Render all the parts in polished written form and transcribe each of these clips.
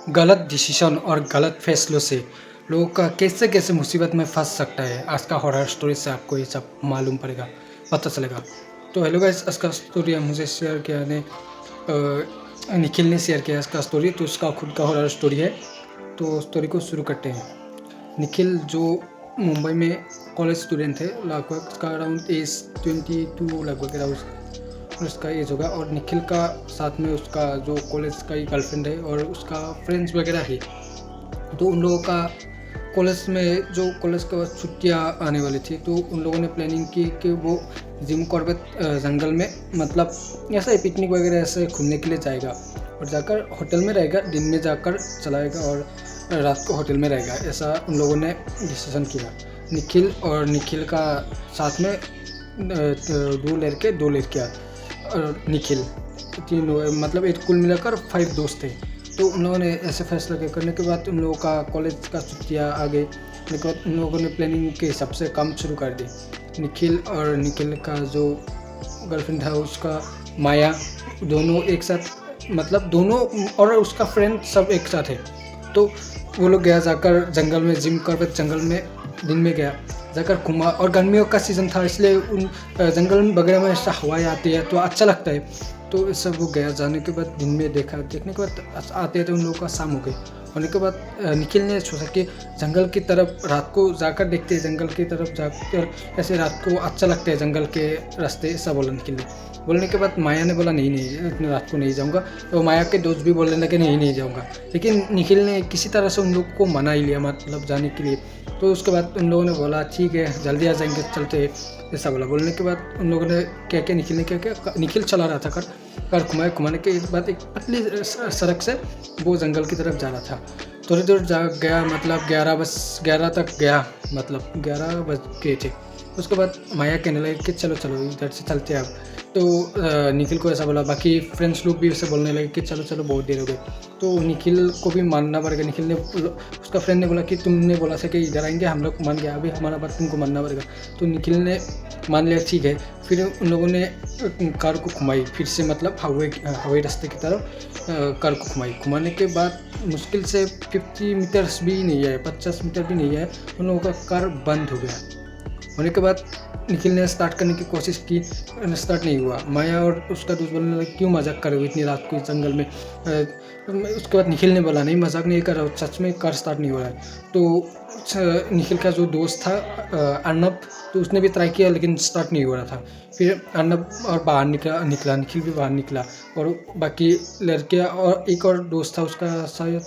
गलत डिसीजन और गलत फैसलों से लोगों का कैसे कैसे मुसीबत में फंस सकता है। आज का हॉरर स्टोरी से आपको ये सब मालूम पड़ेगा, पता चलेगा। तो हेलो गाइस, आज का स्टोरी मुझे शेयर किया ने निखिल ने शेयर किया इसका स्टोरी। तो उसका खुद का हॉरर स्टोरी है। तो स्टोरी को शुरू करते हैं। निखिल जो मुंबई में कॉलेज स्टूडेंट थे, लगभग उसका अराउंड एज 22 लगभग उसका एज होगा। और निखिल का साथ में उसका जो कॉलेज का ही गर्लफ्रेंड है और उसका फ्रेंड्स वगैरह है। तो उन लोगों का कॉलेज में जो कॉलेज के बाद छुट्टियाँ आने वाली थी, तो उन लोगों ने प्लानिंग की कि वो जिम कॉर्बेट जंगल में, मतलब ऐसा ही पिकनिक वगैरह ऐसे घूमने के लिए जाएगा और जाकर होटल में रहेगा। दिन में जाकर चलाएगा और रात को होटल में रहेगा। ऐसा उन लोगों ने डिसीजन किया। निखिल और निखिल का साथ में दो लड़के दो लड़कियाँ और निखिल, तीनों, मतलब एक कुल मिलाकर 5 दोस्त थे। तो उन लोगों ने ऐसे फैसला करने के बाद उन लोगों का कॉलेज का छुट्टियाँ आ गई। उसके बाद उन लोगों ने प्लानिंग के हिसाब से काम शुरू कर दी। निखिल और निखिल का जो गर्लफ्रेंड था उसका माया, दोनों एक साथ, मतलब दोनों और उसका फ्रेंड सब एक साथ है। तो वो लोग गया जाकर जंगल में, जिम कॉर्बेट जंगल में दिन में गया, जाकर घूमा। और गर्मियों का सीज़न था, इसलिए उन जंगल वगैरह में ऐसा हवाएं आती है तो अच्छा लगता है। तो सब वो गया। जाने के बाद दिन में देखने के बाद आते थे उन लोगों का शाम हो गई। होने के बाद निखिल ने सोचा कि जंगल की तरफ रात को जाकर देखते हैं। जंगल की तरफ जाकर ऐसे रात को अच्छा लगता है, जंगल के रास्ते, ऐसा बोला निखिल ने। बोलने के बाद माया ने बोला नहीं इतने रात को नहीं जाऊँगा। तो माया के दोस्त भी बोलने लगे नहीं जाऊँगा। लेकिन निखिल ने किसी तरह से उन लोग को मना ही लिया, मतलब जाने के लिए। तो उसके बाद उन लोगों ने बोला ठीक है जल्दी आ जाएंगे, चलते हैं, ऐसा बोला। बोलने के बाद उन लोगों ने क्या निखिल ने क्या निखिल चला रहा था कार घुमाने के बाद एक पतली सड़क से वो जंगल की तरफ जा रहा था। थोड़ी दूर जा गया, मतलब 11 तक गया, मतलब 11 बज गए थे। उसके बाद माया कहने लगे कि चलो इधर से चलते हैं अब। तो निखिल को ऐसा बोला, बाकी फ्रेंड्स लोग भी ऐसे बोलने लगे कि चलो बहुत देर हो गई। तो निखिल को भी मानना पड़ेगा। निखिल ने, उसका फ्रेंड ने बोला कि तुमने बोला था कि इधर आएंगे, हम लोग मान गया, अभी हमारा बात तुमको मानना पड़ेगा। तो निखिल ने मान लिया ठीक है। फिर उन लोगों ने कार को घुमाई फिर से, मतलब हवाई रास्ते की तरफ कार को घुमाने के बाद मुश्किल से 50 मीटर्स भी नहीं है, 50 मीटर भी नहीं है, उन लोगों का कार बंद हो गया। होने के बाद निखिल ने स्टार्ट करने की कोशिश की, स्टार्ट नहीं हुआ। माया और उसका दोस्त बोलने लगे क्यों मजाक कर रहे हो इतनी रात को इस जंगल में। उसके बाद निखिल ने बोला नहीं मजाक नहीं कर रहा हूँ, सच में कार स्टार्ट नहीं हो रहा है। तो निखिल का जो दोस्त था अर्नब, तो उसने भी ट्राई किया लेकिन स्टार्ट नहीं हो रहा था। फिर अर्नब और बाहर निकला, निखिल भी बाहर निकला और बाकी लड़कियाँ और एक और दोस्त था उसका शायद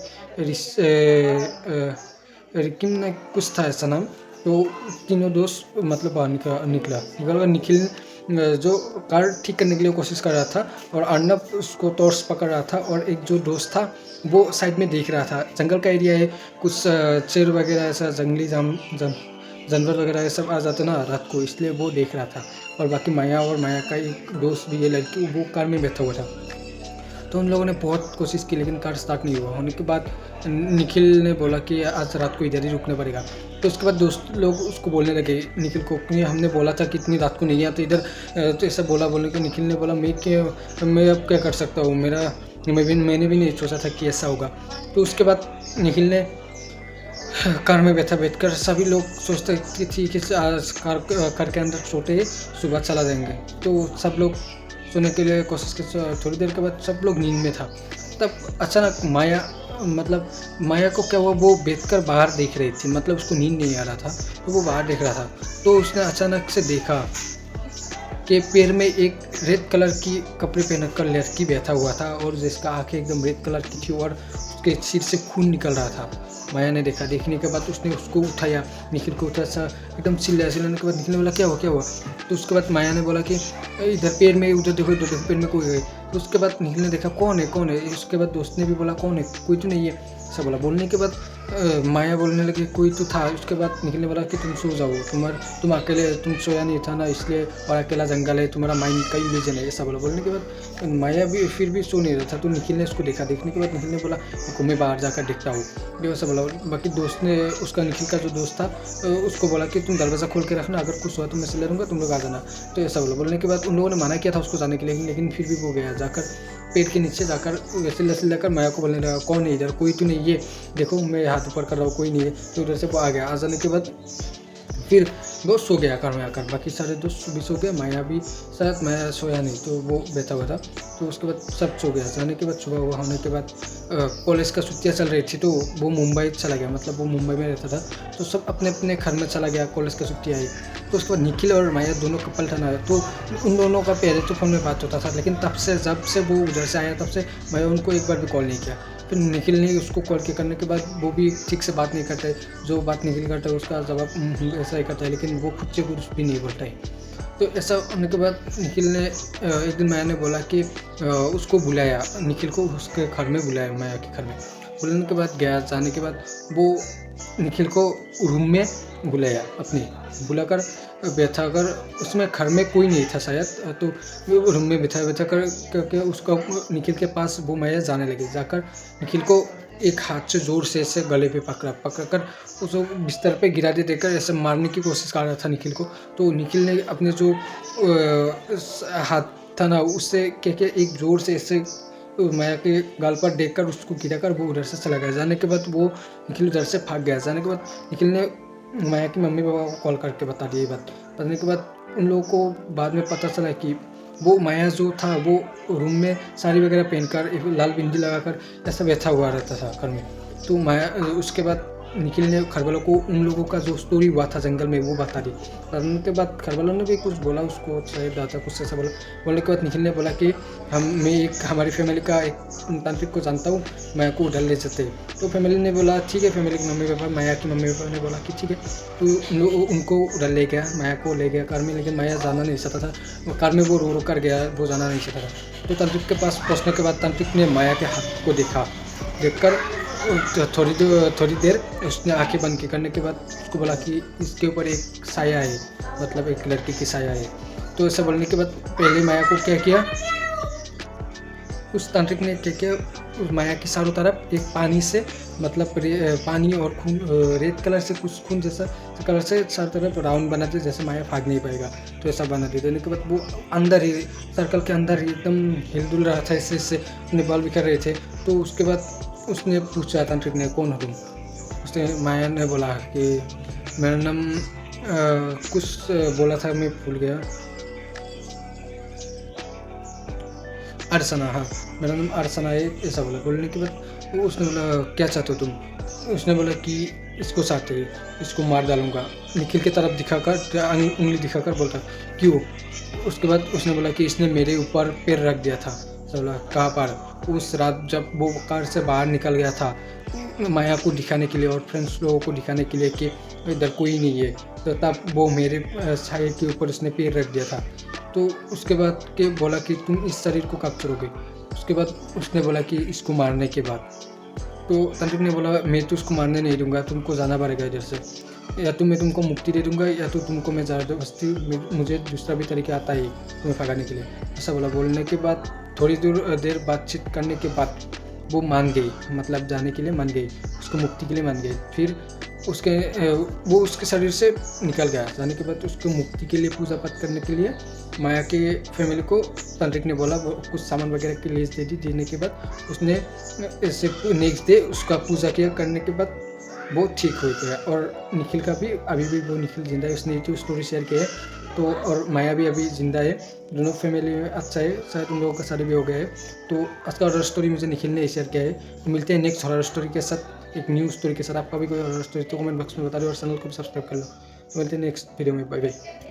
रिकिम ने कुछ था ऐसा नाम। तो तीनों दोस्त मतलब बाहर निकल। निखिल जो कार ठीक करने के लिए कोशिश कर रहा था और अर्नब उसको टॉर्च पकड़ रहा था। और एक जो दोस्त था वो साइड में देख रहा था। जंगल का एरिया है, कुछ शेर वगैरह ऐसा जंगली जानवर वगैरह ये सब आ जाते ना रात को, इसलिए वो देख रहा था। और बाकी माया का एक दोस्त भी, ये लड़की, वो कार में बैठा हुआ था। तो उन लोगों ने बहुत कोशिश की लेकिन कार स्टार्ट नहीं हुआ। होने के बाद निखिल ने बोला कि आज रात को इधर ही रुकना पड़ेगा। तो उसके बाद दोस्त लोग उसको बोलने लगे निखिल को कि हमने बोला था कि इतनी रात को नहीं आते इधर। तो ऐसा बोलने के निखिल ने बोला मैं अब क्या कर सकता हूँ, मैंने भी नहीं सोचा था कि ऐसा होगा। तो उसके बाद निखिल ने कार में बैठकर सभी लोग सोचते कि ठीक है आज कार के अंदर सोते सुबह चला जाएंगे। तो सब लोग सोने के लिए कोशिश की। थोड़ी देर के बाद सब लोग नींद में था। तब अचानक माया को क्या हुआ, वो बैठकर बाहर देख रही थी, मतलब उसको नींद नहीं आ रहा था तो वो बाहर देख रहा था। तो उसने अचानक से देखा कि पैर में एक रेड कलर की कपड़े पहनकर लड़की बैठा हुआ था और जिसका आंखें एकदम रेड कलर की थी और उसके सिर से खून निकल रहा था। माया ने देखा। देखने के बाद उसने उसको उठाया, निखिल को उठाया, एकदम चिल्लाने के बाद निखिल ने बोला क्या हुआ। तो उसके बाद माया ने बोला कि इधर पैर में, उधर देखो पैर में कोई है। तो उसके बाद निखिल ने देखा कौन है। उसके बाद दोस्त ने भी बोला कौन है, कोई तो नहीं है, ऐसा बोला। बोलने के बाद माया बोलने लगी कोई तो था। उसके बाद निखिल ने बोला कि तुम सो जाओ, तुम अकेले, तुम सोया नहीं था ना इसलिए, और अकेला जंगल है, तुम्हारा माइंड का इल्यूजन है, ऐसा बोला। बोलने के बाद माया भी फिर भी सो नहीं रहा था। तो निखिल ने उसको देखा। देखने के बाद निखिल ने बोला मैं बाहर जाकर देखता हूँ, ये ऐसा बोला। बाकी दोस्त ने, उसका निखिल का जो दोस्त था उसको बोला कि तुम दरवाज़ा खोल के रखना, अगर कुछ हुआ तो मैं से ले लूँगा, तुम लोग आ जाना। तो ऐसा बोला। बोलने के बाद उन लोगों ने मना किया था उसको जाने के लिए, लेकिन फिर भी वो गया। जाकर पेड़ के नीचे जाकर वैसे लेकर माया को बोलने लगा, कौन है इधर, कोई तो नहीं, ये देखो मैं हाथ ऊपर कर रहा हूँ, कोई नहीं है। तो उधर से वो आ गया। आ जाने के बाद फिर वो सो गया घर में आकर, बाकी सारे दोस्त भी सो गए, माया भी, शायद माया सोया नहीं तो वो बैठा हुआ था। तो उसके बाद सब सो गया। जाने के बाद सुबह हुआ होने के बाद कॉलेज का छुट्टियाँ चल रही थी, तो वो मुंबई चला गया, मतलब वो मुंबई में रहता था। तो सब अपने अपने घर में चला गया, कॉलेज की छुट्टी आई। तो उसके बाद निखिल और माया दोनों कपल था ना, तो उन दोनों का पहले तो फ़ोन में बात होता था, लेकिन तब से जब से वो उधर से आया तब से माया उनको एक बार भी कॉल नहीं किया। फिर निखिल ने उसको कॉल के करने के बाद वो भी ठीक से बात नहीं करते, जो बात निखिल करता है उसका जवाब ऐसा ही करता है, लेकिन वो खुद से कुछ भी नहीं बोलता है। तो ऐसा होने के बाद निखिल ने एक दिन माया ने बोला कि उसको बुलाया, निखिल को उसके घर में बुलाया, माया के घर में बुलाने के बाद गया। जाने के बाद वो निखिल को रूम में बुलाया, अपने बुलाकर बैठा कर, उसमें घर में कोई नहीं था शायद, तो वो रूम में बैठा कर करके उसका निखिल के पास वो माया जाने लगी। जाकर निखिल को एक हाथ से ज़ोर से ऐसे गले पे पकड़ कर उसको बिस्तर पे गिरा दे देकर ऐसे मारने की कोशिश कर रहा था निखिल को। तो निखिल ने अपने जो हाथ था ना, उससे क्या एक ज़ोर से ऐसे माया के गाल पर देख कर उसको गिरा कर वो उधर से चला गया। जाने के बाद वो निखिल उधर से भाग गया। जाने के बाद निखिल ने माया की मम्मी पापा को कॉल करके बता दी ये बात। बताने के बाद उन लोगों को बाद में पता चला कि वो माया जो था वो रूम में साड़ी वगैरह पहनकर एक लाल बिंदी लगाकर ऐसा बैठा हुआ रहता था घर में। तो माया उसके बाद निखिल ने घर वालों को उन लोगों का जो स्टोरी हुआ था जंगल में वो बता दी। बताने के बाद घर वालों ने भी कुछ बोला उसको, शायद दादा कुछ ऐसा बोलने के बाद निखिल ने बोला कि मैं एक हमारी फैमिली का एक तांत्रिक को जानता हूँ, माया को उधर ले जाते। तो फैमिली ने बोला ठीक है, फैमिली के मम्मी पापा, माया की मम्मी पापा ने बोला कि ठीक है। तो उनको उधर ले गया, माया को ले गया कार में, लेकिन माया जाना नहीं चाहता था कार में, वो रो कर गया, वो जाना नहीं चाहता था। तो तांत्रिक के पास पहुँचने के बाद तांत्रिक ने माया के हाथ को देखकर थोड़ी देर उसने आंखें बंद की। करने के बाद उसको बोला कि इसके ऊपर एक साया है, मतलब एक लड़की की साया है। तो ऐसा बोलने के बाद पहले माया को क्या किया, उस तांत्रिक ने क्या किया, उस माया के चारों तरफ एक पानी से, मतलब पानी और खून, रेड कलर से कुछ खून जैसा कलर से चारों तरफ राउंड बना दिया, जैसे माया भाग नहीं पाएगा। तो ऐसा बना दिया। देने के बाद वो अंदर ही सर्कल के अंदर ही एकदम हिलडुल रहा था, इससे अपने बाल बिखर रहे थे। तो उसके बाद उसने पूछा तांत्रिक ने, कौन हो तुम? उसने माया ने बोला कि मेरा नाम कुछ बोला था, मैं भूल गया, अर्चना, हाँ मेरा नाम अर्चना है, ऐसा बोला। बोलने के बाद उसने बोला क्या चाहते हो तुम? उसने बोला कि इसको चाहते हैं, इसको मार डालूंगा। निखिल की तरफ दिखाकर उंगली दिखाकर बोलता क्यों? उसके बाद उसने बोला कि इसने मेरे ऊपर पैर रख दिया था। बोला कहाँ पर? उस रात जब वो कार से बाहर निकल गया था, माया को दिखाने के लिए और फ्रेंड्स लोगों को दिखाने के लिए कि इधर कोई नहीं है, तो तब वो मेरे साये के ऊपर उसने पैर रख दिया था। तो उसके बाद के बोला कि तुम इस शरीर को कब छोड़ोगे? उसके बाद उसने बोला कि इसको मारने के बाद। तो तांत्रिक ने बोला मैं तो उसको मारने नहीं दूंगा, तुमको जाना पड़ेगा इधर से, या तो मैं तुमको मुक्ति दे दूंगा, या तो तुमको मैं ज़बरदस्ती, मुझे दूसरा भी तरीका आता है तुम्हें भगाने के लिए, ऐसा बोला। बोलने के बाद थोड़ी देर बातचीत करने के बाद वो मान गई, मतलब जाने के लिए मान गई, उसको मुक्ति के लिए मान गई। फिर वो उसके शरीर से निकल गया। जाने के बाद उसको मुक्ति के लिए पूजा पाठ करने के लिए माया के फैमिली को तांत्रिक ने बोला, वो कुछ सामान वगैरह की लिस्ट दे दी। देने के बाद उसने ऐसे नेक्स्ट डे उसका पूजा किया। करने के बाद वो ठीक हो गया। और निखिल का भी अभी भी वो निखिल जिंदा है, उसने जो स्टोरी शेयर की है। तो और माया भी अभी जिंदा है, दोनों फैमिली में अच्छा है, शायद उन लोगों का शादी भी हो गया है। तो आज का हॉरर स्टोरी मुझे निखिल ने शेयर किया है। तो मिलते हैं नेक्स्ट हॉरर स्टोरी के साथ, एक न्यू स्टोरी के साथ। आपका भी कोई हॉरर स्टोरी तो कमेंट बॉक्स में बता दो और चैनल को भी सब्सक्राइब कर लो। मिलते हैं नेक्स्ट वीडियो में, बाय बाय।